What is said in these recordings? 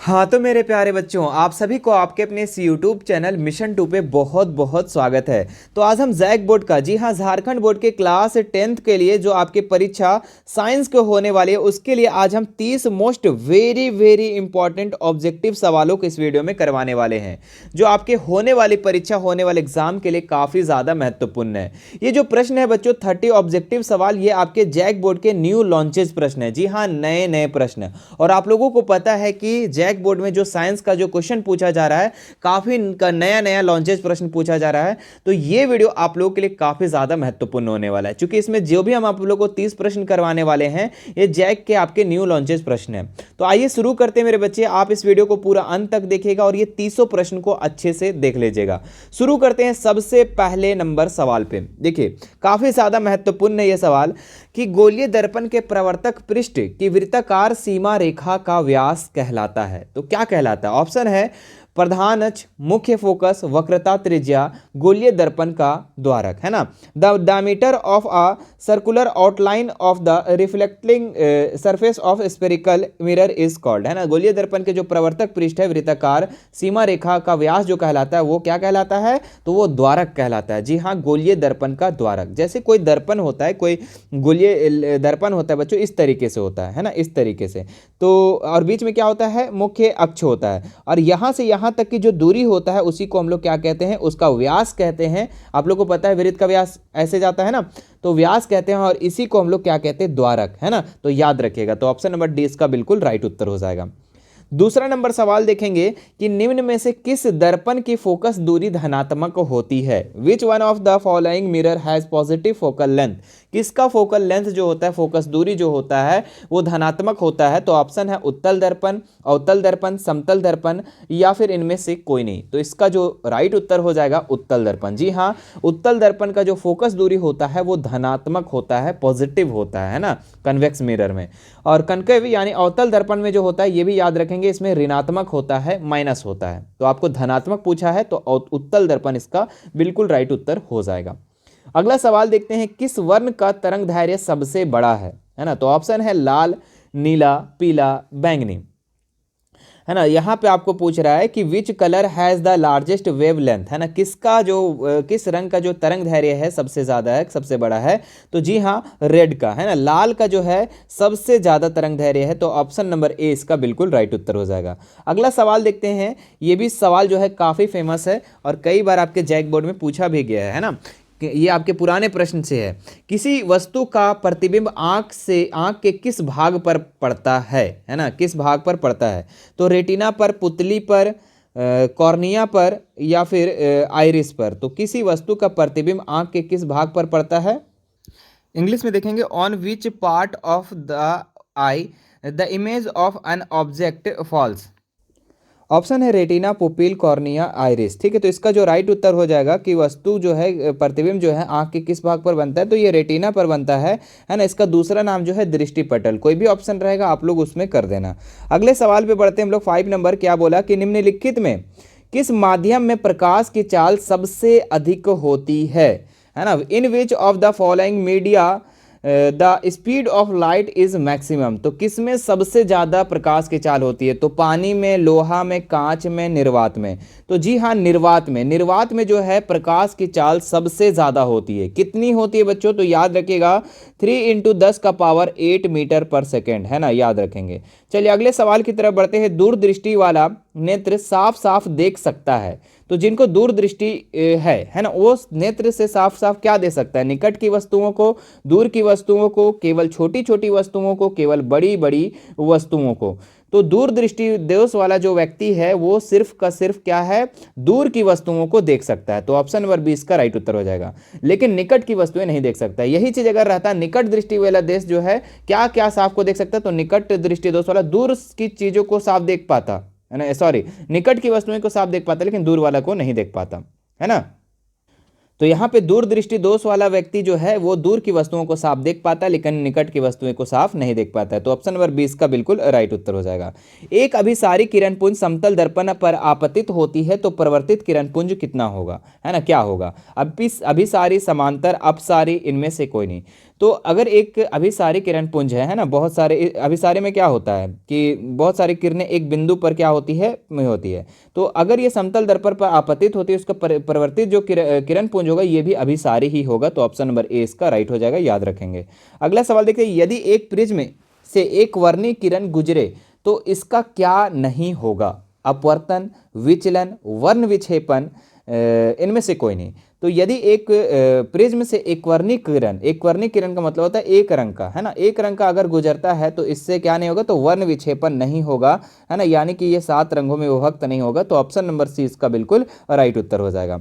हाँ तो मेरे प्यारे बच्चों, आप सभी को आपके अपने इस यूट्यूब चैनल मिशन 2 पे बहुत बहुत स्वागत है। तो आज हम जैक बोर्ड का, जी हाँ, झारखंड बोर्ड के क्लास 10th के लिए जो आपकी परीक्षा साइंस के होने वाली है, उसके लिए आज हम 30 most very very important objective सवालों को इस वीडियो में करवाने वाले हैं, जो आपके होने वाली परीक्षा, होने वाले एग्जाम के लिए काफ़ी ज़्यादा महत्वपूर्ण है। ये जो प्रश्न है बच्चों, 30 ऑब्जेक्टिव सवाल, ये आपके जैक बोर्ड के न्यू लॉन्चेस प्रश्न है। जी हाँ, नए नए प्रश्न। और आप लोगों को पता है कि जैक बोर्ड में जो साइंस का जो क्वेश्चन पूछा जा रहा है, काफी नया नया लॉन्चेस प्रश्न पूछा जा रहा है। तो ये वीडियो आप लोगों के लिए काफी ज्यादा महत्वपूर्ण होने वाला है, क्योंकि इसमें जो भी हम आप लोगों को 30 प्रश्न करवाने वाले हैं, ये जैक के आपके न्यू लॉन्चेस प्रश्न है। तो आइए शुरू करते हैं मेरे बच्चे। आप इस वीडियो को पूरा अंत तक देखिएगा और ये 30 प्रश्न को अच्छे से देख लीजिएगा। शुरू करते हैं सबसे पहले नंबर सवाल पे। देखिए, काफी ज्यादा महत्वपूर्ण है यह सवाल कि गोलीय दर्पण के प्रवर्तक पृष्ठ की वृत्ताकार सीमा रेखा का व्यास कहलाता है। तो क्या कहलाता है? ऑप्शन है प्रधान अक्ष, मुख्य फोकस, वक्रता, त्रिज्या, गोलीय दर्पण का द्वारक, है ना। The diameter of a circular outline of the reflecting surface of spherical mirror is called, है ना। गोलीय दर्पण के जो प्रवर्तक पृष्ठ है, वृत्ताकार सीमा रेखा का व्यास जो कहलाता है, वो क्या कहलाता है? तो वो द्वारक कहलाता है। जी हाँ, गोलीय दर्पण का द्वारक। जैसे कोई दर्पण होता है, कोई गोलीय दर्पण होता है बच्चों, इस तरीके से होता है ना, इस तरीके से। तो और बीच में क्या होता है? मुख्य अक्ष होता है, और यहां से यहां तक की जो दूरी होता है, उसी को हम लोग क्या कहते हैं? उसका व्यास कहते हैं। आप लोग को पता है वृत्त का व्यास ऐसे जाता है ना, तो व्यास कहते हैं, और इसी को हम लोग क्या कहते हैं? द्वारक, है ना। तो याद रखिएगा। तो ऑप्शन नंबर डी इसका बिल्कुल राइट उत्तर हो जाएगा। दूसरा नंबर सवाल देखेंगे कि निम्न में से किस दर्पण की फोकस दूरी धनात्मक होती है? Which one of the following mirror has positive focal length? किसका फोकल लेंथ जो होता है, फोकस दूरी जो होता है, वो धनात्मक होता है? तो ऑप्शन है उत्तल दर्पण, अवतल दर्पण, समतल दर्पण, या फिर इनमें से कोई नहीं। तो इसका जो राइट उत्तर हो जाएगा उत्तल दर्पण। जी हाँ, उत्तल दर्पण का जो फोकस दूरी होता है वो धनात्मक होता है, पॉजिटिव होता है ना, कन्वेक्स मिरर में। और कनकेव यानी अवतल दर्पण में जो होता है, ये भी याद रखेंगे, इसमें ऋणात्मक होता है, माइनस होता है। तो आपको धनात्मक पूछा है, तो उत्तल दर्पण इसका बिल्कुल राइट उत्तर हो जाएगा। अगला सवाल देखते हैं, किस वर्ण का तरंग दैर्घ्य सबसे बड़ा है ना। तो ऑप्शन है लाल, नीला, पीला, बैंगनी, है ना। यहाँ पे आपको पूछ रहा है कि which colour has the largest wave length, है ना। किसका जो किस रंग का जो तरंग दैर्घ्य है सबसे ज्यादा है, सबसे बड़ा है? तो जी हाँ, रेड का, है ना। लाल का जो है सबसे ज्यादा तरंग दैर्घ्य है। तो ऑप्शन नंबर ए इसका बिल्कुल राइट उत्तर हो जाएगा। अगला सवाल देखते हैं। ये भी सवाल जो है काफी फेमस है और कई बार आपके जैक बोर्ड में पूछा भी गया है ना। ये आपके पुराने प्रश्न से है। किसी वस्तु का प्रतिबिंब आंख के किस भाग पर पड़ता है ना, किस भाग पर पड़ता है? तो रेटिना पर, पुतली पर, कॉर्निया पर, या फिर आइरिस पर। तो किसी वस्तु का प्रतिबिंब आंख के किस भाग पर पड़ता है? इंग्लिश में देखेंगे, on which part of the eye the image of an object falls. Option है रेटिना, पुपिल, कॉर्निया, आइरिस। ठीक है, तो इसका जो राइट उत्तर हो जाएगा कि वस्तु जो है, प्रतिबिंब जो है, आंख के किस भाग पर बनता है? तो ये रेटिना पर बनता है ना। इसका दूसरा नाम जो है दृष्टिपटल। कोई भी ऑप्शन रहेगा आप लोग उसमें कर देना। अगले सवाल पे बढ़ते हैं हम लोग। 5 नंबर क्या बोला कि निम्नलिखित में किस माध्यम में प्रकाश की चाल सबसे अधिक होती है ना। In which of the following media the speed of light is maximum. तो किसमें सबसे ज्यादा प्रकाश की चाल होती है? तो पानी में, लोहा में, कांच में, निर्वात में। तो जी हाँ, निर्वात में। निर्वात में जो है प्रकाश की चाल सबसे ज्यादा होती है। कितनी होती है बच्चों? तो याद रखिएगा 3 × 10⁸ मीटर पर सेकेंड, है ना, याद रखेंगे। चलिए अगले सवाल की तरफ बढ़ते हैं। दूरदृष्टि वाला नेत्र साफ साफ देख सकता है। तो जिनको दूरदृष्टि है ना, वो नेत्र से साफ साफ क्या दे सकता है? निकट की वस्तुओं को, दूर की वस्तुओं को, केवल छोटी छोटी वस्तुओं को, केवल बड़ी बड़ी वस्तुओं को। तो दूरदृष्टि दोष वाला जो व्यक्ति है, वो सिर्फ का सिर्फ क्या है? दूर की वस्तुओं को देख सकता है। तो ऑप्शन नंबर 20 का राइट उत्तर हो जाएगा। लेकिन निकट की वस्तुएं नहीं देख सकता। यही चीज अगर रहता निकट दृष्टि वाला देश जो है, क्या क्या साफ को देख सकता है? तो निकट दृष्टि दोष वाला दूर की चीजों को साफ देख पाता है ना, सॉरी, निकट की वस्तुएं को साफ देख पाता, लेकिन दूर वाला को नहीं देख पाता, है ना। तो यहाँ पे दूरदृष्टि दोष वाला व्यक्ति जो है, वो दूर की वस्तुओं को साफ देख पाता है, लेकिन निकट की वस्तुएं को साफ नहीं देख पाता है। तो ऑप्शन नंबर 20 का बिल्कुल राइट उत्तर हो जाएगा। एक अभिसारी किरण पुंज समतल दर्पण पर आपतित होती है, तो परिवर्तित किरण पुंज कितना होगा, है ना, क्या होगा? अभिसारी, समांतर, अपसारी, इनमें से कोई नहीं। तो अगर एक अभिसारी किरण पुंज है ना, बहुत सारे अभिसारी में क्या होता है कि बहुत सारी किरणें एक बिंदु पर क्या होती है में होती है। तो अगर ये समतल दर्पण पर आपतित होती है, उसका परिवर्तित जो किरण पुंज होगा ये भी अभिसारी ही होगा। तो ऑप्शन नंबर ए इसका राइट हो जाएगा, याद रखेंगे। अगला सवाल देखते हैं, यदि एक प्रिज्म से एक वर्णीय किरण गुजरे तो इसका क्या नहीं होगा? अपवर्तन, विचलन, वर्ण विक्षेपण, इनमें से कोई नहीं। तो यदि एक प्रिज्म से एक वर्णीय किरण का मतलब होता है एक रंग का, है ना, एक रंग का अगर गुजरता है तो इससे क्या नहीं होगा? तो वर्ण विक्षेपण नहीं होगा, है ना, यानी कि ये 7 रंगों में विभक्त नहीं होगा। तो ऑप्शन नंबर सी इसका बिल्कुल राइट उत्तर हो जाएगा।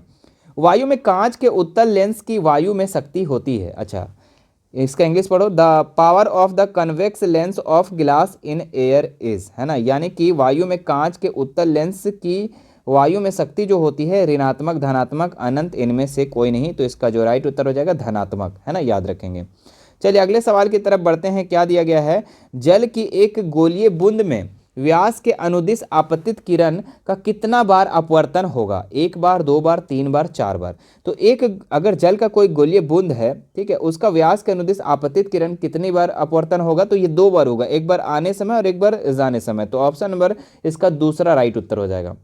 वायु में कांच के उत्तल लेंस की वायु में शक्ति होती है। अच्छा, इसका इंग्लिश पढ़ो, the power of the convex lens of glass in air is, है ना, यानी कि वायु में कांच के उत्तल लेंस की वायु में शक्ति जो होती है ऋणात्मक, धनात्मक, अनंत, इनमें से कोई नहीं। तो इसका जो राइट उत्तर हो जाएगा धनात्मक, है ना, याद रखेंगे। चलिए अगले सवाल की तरफ बढ़ते हैं। क्या दिया गया है? जल की एक गोलीय बूंद में व्यास के अनुदिश आपतित किरण का कितना बार अपवर्तन होगा? 1 बार, 2 बार, 3 बार, 4 बार। तो एक अगर जल का कोई गोलीय बूंद है, ठीक है, उसका व्यास के अनुदिश आपतित किरण कितनी बार अपवर्तन होगा? तो ये 2 बार होगा, एक बार आने समय और एक बार जाने समय। तो ऑप्शन नंबर इसका दूसरा राइट उत्तर हो जाएगा।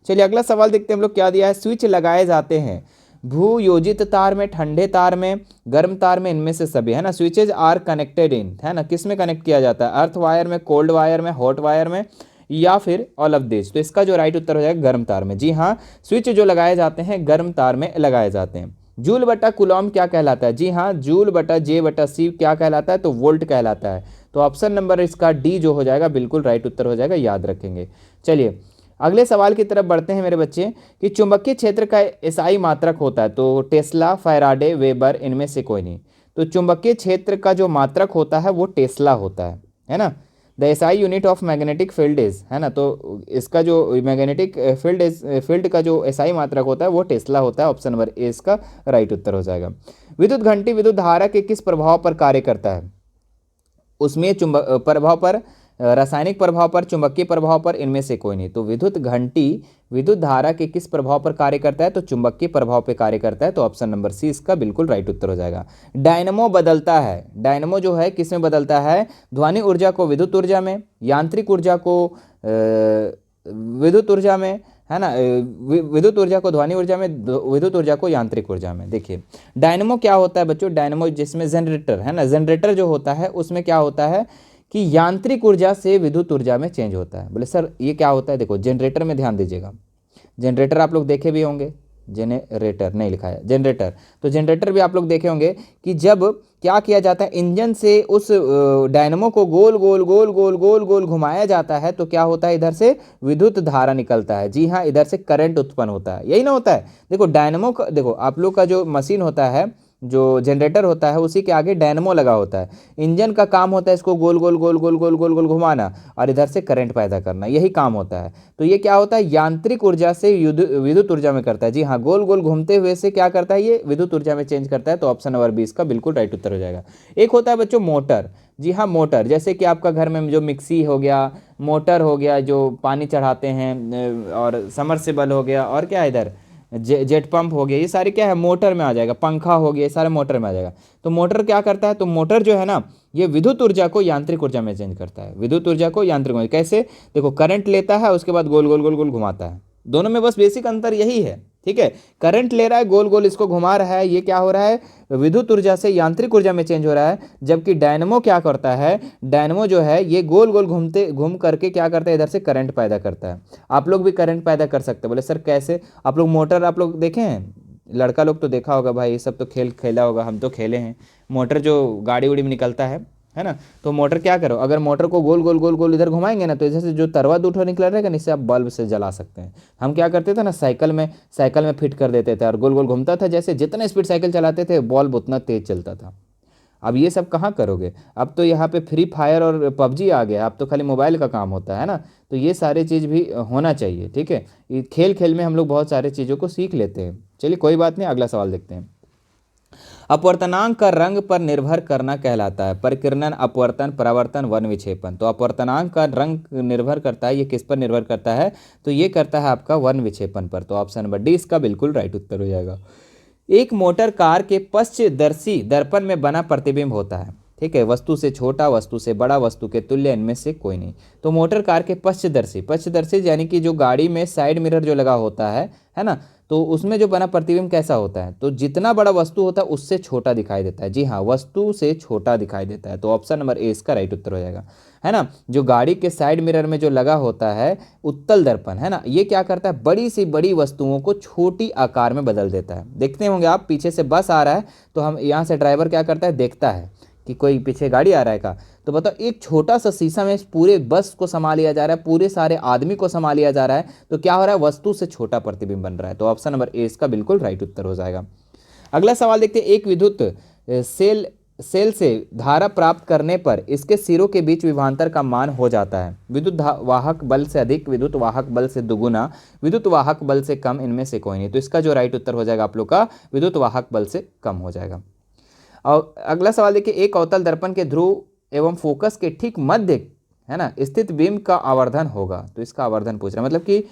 चलिए अगला सवाल देखते हैं हम लोग। क्या दिया है? स्विच लगाए जाते हैं भू योजित तार में, ठंडे तार में, गर्म तार में, इनमें से सभी, है ना। स्विचेज आर कनेक्टेड इन, है ना, किस में कनेक्ट किया जाता है? अर्थ वायर में, कोल्ड वायर में, हॉट वायर में, या फिर ऑल ऑफ दिस। तो इसका जो राइट उत्तर हो जाएगा गर्म तार में। जी हाँ, स्विच जो लगाए जाते हैं गर्म तार में लगाए जाते हैं। जूल बटा कुलॉम क्या कहलाता है? जी हाँ, जूल बटा जे बटा सी क्या कहलाता है? तो वोल्ट कहलाता है। तो ऑप्शन नंबर इसका डी जो हो जाएगा बिल्कुल राइट उत्तर हो जाएगा, याद रखेंगे। चलिए अगले सवाल की तरफ बढ़ते हैं मेरे बच्चे, कि चुंबकीय क्षेत्र का एसआई मात्रक होता है। तो टेस्ला, फैराडे, वेबर, इनमें से कोई नहीं। तो चुंबकीय क्षेत्र का जो मात्रक होता है वो टेस्ला होता है ना। The SI unit of magnetic field is, है ना, तो इसका जो मैग्नेटिक फील्ड का जो एसआई मात्रक होता है वो टेस्ला होता है। ऑप्शन नंबर ए इसका राइट उत्तर हो जाएगा। विद्युत घंटी विद्युत धारा के किस प्रभाव पर कार्य करता है? उसमें चुंबक प्रभाव पर, रासायनिक प्रभाव पर, चुंबकीय प्रभाव पर, इनमें से कोई नहीं। तो विद्युत घंटी विद्युत धारा के किस प्रभाव पर कार्य करता है? तो चुंबकीय प्रभाव पर कार्य करता है। तो ऑप्शन नंबर सी इसका बिल्कुल राइट उत्तर हो जाएगा। डायनमो बदलता है, डायनमो जो है किस में बदलता है? ध्वनि ऊर्जा को विद्युत ऊर्जा में, यांत्रिक ऊर्जा को विद्युत ऊर्जा में, है ना, विद्युत ऊर्जा को ध्वनि ऊर्जा में, विद्युत ऊर्जा को यांत्रिक ऊर्जा में। देखिए डायनमो क्या होता है बच्चों? डायनमो जिसमें जनरेटर, है ना, जनरेटर जो होता है उसमें क्या होता है कि यांत्रिक ऊर्जा से विद्युत ऊर्जा में चेंज होता है। बोले सर ये क्या होता है? देखो जनरेटर में ध्यान दीजिएगा, जनरेटर आप लोग देखे भी होंगे, जनरेटर नहीं लिखा है, जनरेटर। तो जनरेटर भी आप लोग देखे होंगे कि जब क्या किया जाता है, इंजन से उस डायनमो को गोल गोल गोल गोल गोल गोल घुमाया जाता है तो क्या होता है? इधर से विद्युत धारा निकलता है। जी हाँ, इधर से करंट उत्पन्न होता है, यही ना होता है। देखो डायनमो का, देखो आप लोग का जो मशीन होता है, जो जनरेटर होता है, उसी के आगे डायनमो लगा होता है। इंजन का काम होता है इसको गोल गोल गोल गोल गोल गोल गोल घुमाना और इधर से करंट पैदा करना, यही काम होता है। तो ये क्या होता है? यांत्रिक ऊर्जा से विद्युत ऊर्जा में करता है। जी हाँ, गोल गोल घूमते हुए से क्या करता है? ये विद्युत ऊर्जा में चेंज करता है। तो ऑप्शन नंबर 20 का बिल्कुल राइट उत्तर हो जाएगा। एक होता है बच्चों मोटर। जी हाँ, मोटर, जैसे कि आपका घर में जो मिक्सी हो गया, मोटर हो गया जो पानी चढ़ाते हैं, और समरसेबल हो गया, और क्या है इधर जेट पंप हो गया, ये सारे क्या है? मोटर में आ जाएगा। पंखा हो गया, ये सारे मोटर में आ जाएगा। तो मोटर क्या करता है? तो मोटर जो है ना, ये विद्युत ऊर्जा को यांत्रिक ऊर्जा में चेंज करता है। विद्युत ऊर्जा को यांत्रिक ऊर्जा कैसे? देखो करंट लेता है, उसके बाद गोल गोल गोल गोल घुमाता है। दोनों में बस बेसिक अंतर यही है, ठीक है। करंट ले रहा है, गोल गोल इसको घुमा रहा है, ये क्या हो रहा है? विद्युत ऊर्जा से यांत्रिक ऊर्जा में चेंज हो रहा है। जबकि डायनमो क्या करता है? डायनमो जो है ये गोल गोल घूम करके क्या करता है? इधर से करंट पैदा करता है। आप लोग भी करंट पैदा कर सकते हैं। बोले सर कैसे? आप लोग मोटर आप लोग देखे हैं? लड़का लोग तो देखा होगा भाई, ये सब तो खेल खेला होगा, हम तो खेले हैं। मोटर जो गाड़ी उड़ी में निकलता है ना, तो मोटर क्या करो, अगर मोटर को गोल गोल गोल गोल इधर घुमाएंगे ना, तो इधर से जो तरवा दूठा निकला रहेगा ना, इससे आप बल्ब से जला सकते हैं। हम क्या करते थे ना, साइकिल में फिट कर देते थे और गोल गोल घूमता था। जैसे जितना स्पीड साइकिल चलाते थे बल्ब उतना तेज चलता था। अब ये सब कहाँ करोगे? अब तो यहाँ पे फ्री फायर और पबजी आ गया, अब तो खाली मोबाइल का काम होता है ना। तो ये सारी चीज़ भी होना चाहिए, ठीक है। ये खेल खेल में हम लोग बहुत सारी चीज़ों को सीख लेते हैं। चलिए कोई बात नहीं, अगला सवाल देखते हैं। अपवर्तनांक का रंग पर निर्भर करना कहलाता है? परिकिरणन, अपवर्तन, परावर्तन, वर्ण विक्षेपण। तो अपवर्तनांक का रंग निर्भर करता है, ये किस पर निर्भर करता है? तो ये करता है आपका वर्ण विक्षेपण पर। तो ऑप्शन नंबर डी इसका बिल्कुल राइट उत्तर हो जाएगा। एक मोटर कार के पश्चदर्शी दर्पण में बना प्रतिबिंब होता है। ठीक है, वस्तु से छोटा, वस्तु से बड़ा, वस्तु के तुल्य, इनमें से कोई नहीं। तो मोटर कार के पश्चदर्शी, पश्चदर्शी यानी कि जो गाड़ी में साइड मिरर जो लगा होता है ना, तो उसमें जो बना प्रतिबिंब कैसा होता है, तो जितना बड़ा वस्तु होता है उससे छोटा दिखाई देता है। जी हाँ, वस्तु से छोटा दिखाई देता है। तो ऑप्शन नंबर ए इसका राइट उत्तर हो जाएगा, है ना। जो गाड़ी के साइड मिरर में जो लगा होता है उत्तल दर्पण, है ना, ये क्या करता है, बड़ी सी बड़ी वस्तुओं को छोटी आकार में बदल देता है। देखते होंगे आप, पीछे से बस आ रहा है तो हम यहाँ से ड्राइवर क्या करता है, देखता है कि कोई पीछे गाड़ी आ रहा है का, तो बताओ एक छोटा सा शीशा में पूरे बस को संभाल लिया जा रहा है, पूरे सारे आदमी को संभाल लिया जा रहा है, तो क्या हो रहा है, वस्तु से छोटा प्रतिबिंब बन रहा है। तो ऑप्शन नंबर ए इसका बिल्कुल राइट उत्तर हो जाएगा। अगला सवाल देखते हैं, एक विद्युत सेल से धारा प्राप्त करने पर इसके सिरों के बीच विभवांतर का मान हो जाता है। विद्युत वाहक बल से अधिक, विद्युत वाहक बल से दुगुना, विद्युत वाहक बल से कम, इनमें से कोई नहीं। तो इसका जो राइट उत्तर हो जाएगा आप लोग का विद्युत वाहक बल से कम हो जाएगा। और अगला सवाल देखिए, एक अवतल दर्पण के ध्रुव एवं फोकस के ठीक मध्य, है ना, स्थित बिंब का आवर्धन होगा। तो इसका आवर्धन पूछ रहा है, मतलब कि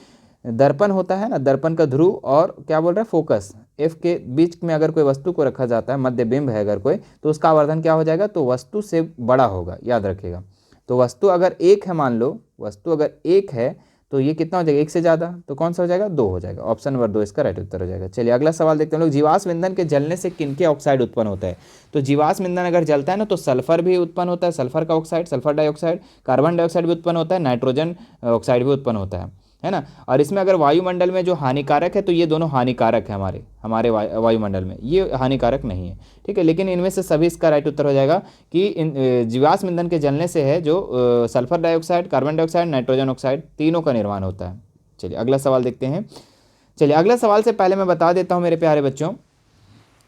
दर्पण होता है ना, दर्पण का ध्रुव और क्या बोल रहा है, फोकस, एफ के बीच में अगर कोई वस्तु को रखा जाता है, मध्य बिंब है अगर कोई, तो उसका आवर्धन क्या हो जाएगा, तो वस्तु से बड़ा होगा, याद रखिएगा। तो वस्तु अगर एक है, मान लो वस्तु अगर एक है तो ये कितना हो जाएगा, एक से ज़्यादा, तो कौन सा हो जाएगा, 2 हो जाएगा। ऑप्शन नंबर 2 इसका राइट उत्तर हो जाएगा। चलिए अगला सवाल देखते हैं लोग, जीवाश्म ईंधन के जलने से किनके ऑक्साइड उत्पन्न होता है। तो जीवाश्म ईंधन अगर जलता है ना तो सल्फर भी उत्पन्न होता है, सल्फर का oxide, sulphur dioxide, carbon dioxide भी उत्पन्न होता है, नाइट्रोजन ऑक्साइड भी उत्पन्न होता है ना। और इसमें अगर वायुमंडल में जो हानिकारक है तो ये दोनों हानिकारक है, हमारे वायुमंडल में ये हानिकारक नहीं है। ठीक है, लेकिन इनमें से सभी इसका राइट उत्तर हो जाएगा कि इन जीवाश्म ईंधन के जलने से है जो sulphur dioxide, carbon dioxide, nitrogen oxide, तीनों का निर्माण होता है। चलिए अगला सवाल देखते हैं। चलिए अगला सवाल से पहले मैं बता देता हूं मेरे प्यारे बच्चों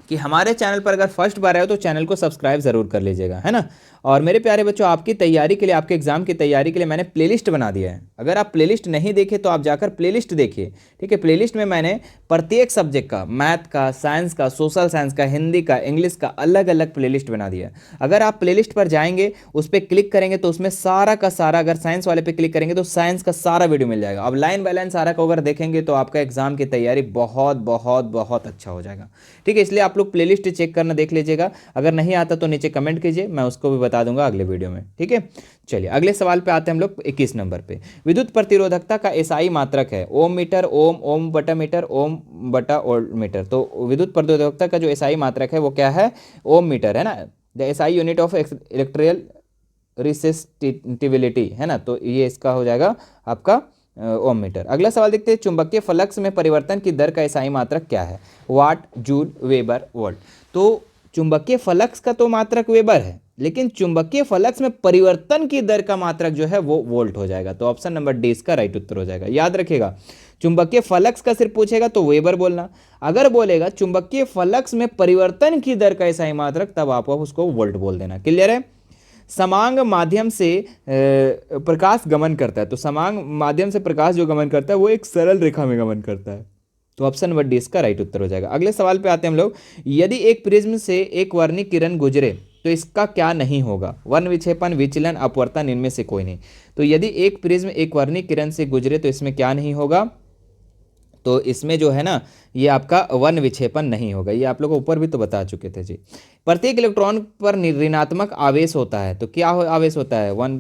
कि हमारे चैनल पर अगर फर्स्ट बार आए हो तो चैनल को सब्सक्राइब जरूर कर लीजिएगा, है ना। और मेरे प्यारे बच्चों, आपकी तैयारी के लिए, आपके एग्जाम की तैयारी के लिए मैंने प्लेलिस्ट बना दिया है। अगर आप प्लेलिस्ट नहीं देखे तो आप जाकर प्लेलिस्ट देखिए। ठीक है, प्लेलिस्ट में मैंने प्रत्येक सब्जेक्ट का, मैथ का, साइंस का, सोशल साइंस का, हिंदी का, इंग्लिश का अलग अलग प्लेलिस्ट बना दिया है। अगर आप प्लेलिस्ट पर जाएंगे, उस पर क्लिक करेंगे तो उसमें सारा का सारा, अगर साइंस वाले पे क्लिक करेंगे तो साइंस का सारा वीडियो मिल जाएगा। अब लाइन बाय लाइन सारा को अगर देखेंगे तो आपका एग्जाम की तैयारी बहुत बहुत बहुत अच्छा हो जाएगा। ठीक है, इसलिए आप लोग प्लेलिस्ट चेक करना देख लीजिएगा। अगर नहीं आता तो नीचे कमेंट कीजिए, मैं उसको भी बता दूंगा अगले वीडियो में। ठीक है, चलिए अगले सवाल पे आते हैं हम लोग 21 नंबर पे। विद्युत प्रतिरोधकता का एसआई मात्रक है ओम मीटर, ओम, ओम बटा मीटर, ओम बटा वोल्ट मीटर। तो विद्युत प्रतिरोधकता का जो एसआई मात्रक है वो क्या है, ओम मीटर, है ना। The SI unit of electrical resistivity, है ना। तो ये इसका हो जाएगा आपका ओम मीटर। अगला सवाल देखते हैं, चुंबकीय फ्लक्स में परिवर्तन की दर का एसआई मात्रक क्या है, वाट, जूल, वेबर, वोल्ट। तो चुंबकीय फ्लक्स का तो मात्रक वेबर है, लेकिन चुंबकीय फ्लक्स में परिवर्तन की दर का मात्रक जो है वो वोल्ट हो जाएगा। तो ऑप्शन नंबर डी इसका राइट उत्तर हो जाएगा। याद रखिएगा, चुंबकीय फ्लक्स का सिर्फ पूछेगा तो वेबर बोलना, अगर बोलेगा चुंबकीय फ्लक्स में परिवर्तन की दर का एसआई मात्रक, तब आप उसको वोल्ट बोल देना। क्लियर है। समांग माध्यम से प्रकाश गमन करता है, तो समांग माध्यम से प्रकाश जो गमन करता है वो एक सरल रेखा में गमन करता है। तो ऑप्शन नंबर डी इसका राइट उत्तर हो जाएगा। अगले सवाल पे आते हैं हम लोग, यदि एक प्रिज्म से एक वर्णिक किरण गुजरे तो इसका क्या नहीं होगा, वर्ण विक्षेपण, विचलन, अपवर्तन, इनमें से कोई नहीं। तो यदि एक प्रिज्म एक वर्णिक किरण से गुजरे तो इसमें क्या नहीं होगा, तो इसमें जो है ना ये आपका वर्ण विक्षेपण नहीं होगा। ये आप लोग ऊपर भी तो बता चुके थे जी। प्रत्येक इलेक्ट्रॉन पर ऋणात्मक आवेश होता है, तो क्या आवेश होता है, वन,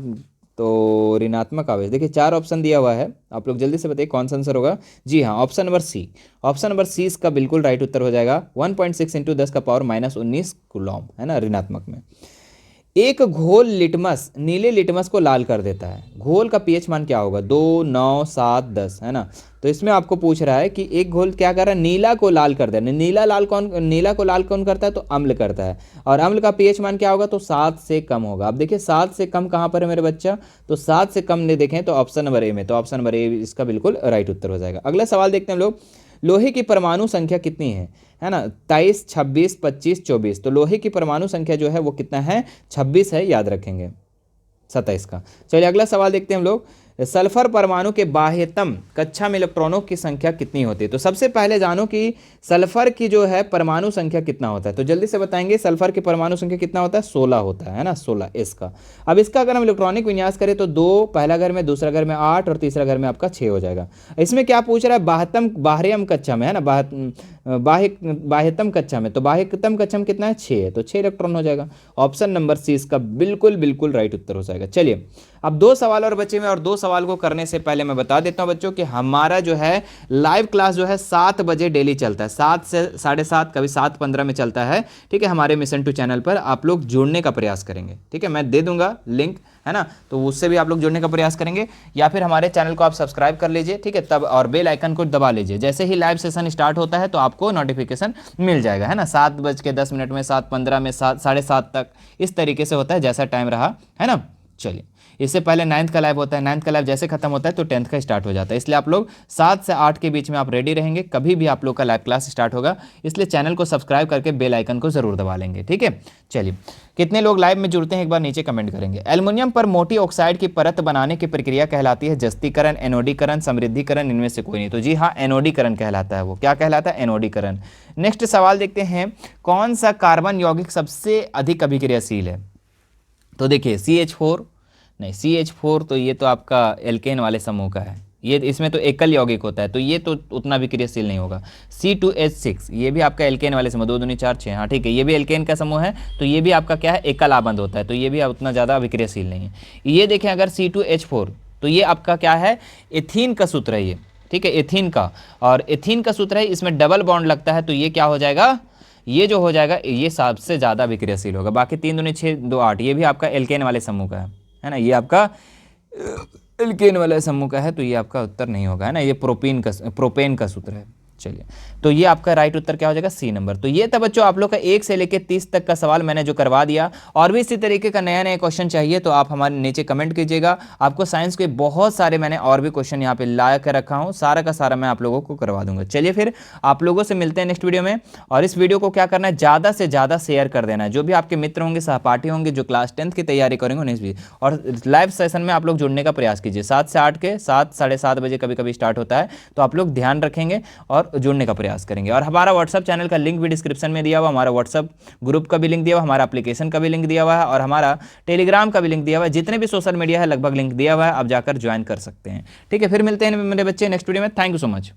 तो ऋणात्मक आवेश। देखिए 4 ऑप्शन दिया हुआ है, आप लोग जल्दी से बताइए कौन सा आंसर होगा। जी हाँ, option number C, option number C इसका बिल्कुल राइट उत्तर हो जाएगा। 1.6 × 10⁻⁻19 कूलॉम, है ना, ऋणात्मक में। एक घोल लिटमस नीले लिटमस को लाल कर देता है, घोल का पीएच मान क्या होगा, 2, 9, 7, 10, है ना। तो इसमें आपको पूछ रहा है कि एक घोल क्या कर रहा है, नीला को लाल कर देना। नीला को लाल कौन करता है, तो अम्ल करता है, और अम्ल का पीएच मान क्या होगा, तो 7 से कम होगा। अब देखिए 7 से कम कहाँ पर है मेरे बच्चा, तो 7 से कम नहीं देखें तो ऑप्शन नंबर ए में, तो ऑप्शन नंबर ए इसका बिल्कुल राइट उत्तर हो जाएगा। अगला सवाल देखते हैं हम लोग, लोहे की परमाणु संख्या कितनी है ना, 23, 26, 25, 24। तो लोहे की परमाणु संख्या जो है वो कितना है, 26 है, याद रखेंगे, 27 का। चलिए अगला सवाल देखते हैं हम लोग, सल्फर परमाणु के बाह्यतम कक्षा में इलेक्ट्रॉनों की संख्या कितनी होती है। तो सबसे पहले जानो कि सल्फर की जो है परमाणु संख्या कितना होता है, तो जल्दी से बताएंगे, सल्फर की परमाणु संख्या कितना होता है, 16 होता है ना, 16 इसका। अब इसका अगर हम इलेक्ट्रॉनिक विन्यास करें तो 2 पहला घर में, दूसरा घर में 8 और तीसरा घर में आपका 6 हो जाएगा। इसमें क्या पूछ रहा है, बाह्यतम कक्षा में, है ना, बाह्यतम कक्षा में, तो बाह्यतम कक्षा में कितना है 6 है, तो 6 इलेक्ट्रॉन हो जाएगा। ऑप्शन नंबर सी इसका बिल्कुल बिल्कुल राइट उत्तर हो जाएगा। चलिए अब 2 सवाल और बचे हुए हैं, और 2 सवाल को करने से पहले मैं बता देता हूं बच्चों कि हमारा जो है लाइव क्लास जो है 7 बजे डेली चलता है, 7 से 7:30, कभी 7:15 में चलता है। ठीक है, हमारे मिशन 2 चैनल पर आप लोग जुड़ने का प्रयास करेंगे। ठीक है, मैं दे दूंगा लिंक, है ना, तो उससे भी आप लोग जुड़ने का प्रयास करेंगे, या फिर हमारे चैनल को आप सब्सक्राइब कर लीजिए। ठीक है, तब और बेल आइकन को दबा लीजिए, जैसे ही लाइव सेशन स्टार्ट होता है तो आपको नोटिफिकेशन मिल जाएगा, है ना। 7:10 में, 7:15 में, 7:30 तक, इस तरीके से होता है जैसा टाइम रहा, है ना। चलिए, इससे पहले 9th का लाइव होता है, 9th का लाइव जैसे खत्म होता है तो 10th का स्टार्ट हो जाता है, इसलिए आप लोग 7 से 8 के बीच में आप रेडी रहेंगे, कभी भी आप लोग का लाइव क्लास स्टार्ट होगा, इसलिए चैनल को सब्सक्राइब करके बेल आइकन को जरूर दबा लेंगे। ठीक है, चलिए कितने लोग लाइव में जुड़ते हैं एक बार नीचे कमेंट करेंगे। एल्युमिनियम पर मोटी ऑक्साइड की परत बनाने की प्रक्रिया कहलाती है जस्तीकरण, एनोडीकरण, समृद्धिकरण, इनमें से कोई नहीं। तो जी हाँ, एनोडीकरण कहलाता है। वो क्या कहलाता है? एनोडीकरण। नेक्स्ट सवाल देखते हैं, कौन सा कार्बन यौगिक सबसे अधिक अभिक्रियाशील है? तो देखिए CH4 नहीं, CH4 तो ये तो आपका एल्केन वाले समूह का है, ये इसमें तो एकल यौगिक होता है, तो ये तो उतना भी क्रियाशील नहीं होगा। C2H6 ये भी आपका एल्केन वाले समूह, 2 दूनी 4 6, हाँ ठीक है, ये भी एल्केन का समूह है, तो ये भी आपका क्या है, एकल आबंध होता है, तो ये भी उतना ज़्यादा अभिक्रियाशील नहीं है। ये देखें अगर C2H4, तो ये आपका क्या है, एथीन का सूत्र है ये। ठीक है, एथीन का, और एथीन का सूत्र है, इसमें डबल बॉन्ड लगता है, तो ये क्या हो जाएगा, ये जो हो जाएगा ये सबसे ज़्यादा अभिक्रियाशील होगा। बाकी 3 दूनी 6 2 8, ये भी आपका एल्केन वाले समूह का है ना, ये आपका एल्केन वाले समूह का है, तो ये आपका उत्तर नहीं होगा, है ना, ये प्रोपेन का सूत्र है। चलिए, तो ये आपका राइट उत्तर क्या हो जाएगा, सी नंबर। तो ये था बच्चों आप लोग का 1 से लेकर 30 तक का सवाल मैंने जो करवा दिया। और भी इसी तरीके का नया नया क्वेश्चन चाहिए तो आप हमारे नीचे कमेंट कीजिएगा। आपको साइंस के बहुत सारे मैंने और भी क्वेश्चन यहाँ पे ला कर रखा हूँ, सारा का सारा मैं आप लोगों को करवा दूंगा। चलिए फिर आप लोगों से मिलते हैं नेक्स्ट वीडियो में। और इस वीडियो को क्या करना है, ज़्यादा से ज़्यादा शेयर कर देना है, जो भी आपके मित्र होंगे, सहपाठी होंगे, जो क्लास 10th की तैयारी करेंगे उन्हें भी। और लाइव सेशन में आप लोग जुड़ने का प्रयास कीजिए, 7 से 8 के 7 साढ़े 7 बजे कभी कभी स्टार्ट होता है, तो आप लोग ध्यान रखेंगे और जुड़ने का प्रयास करेंगे। और हमारा व्हाट्सअप चैनल का लिंक भी डिस्क्रिप्शन में दिया हुआ, हमारा व्हाट्सअप ग्रुप का भी लिंक दिया हुआ, हमारा एप्लीकेशन का भी लिंक दिया हुआ है, और हमारा टेलीग्राम का भी लिंक दिया हुआ है। जितने भी सोशल मीडिया है लगभग लिंक दिया हुआ है, आप जाकर ज्वाइन कर सकते हैं। ठीक है, फिर मिलते हैं मेरे बच्चे नेक्स्ट वीडियो में। Thank you so much.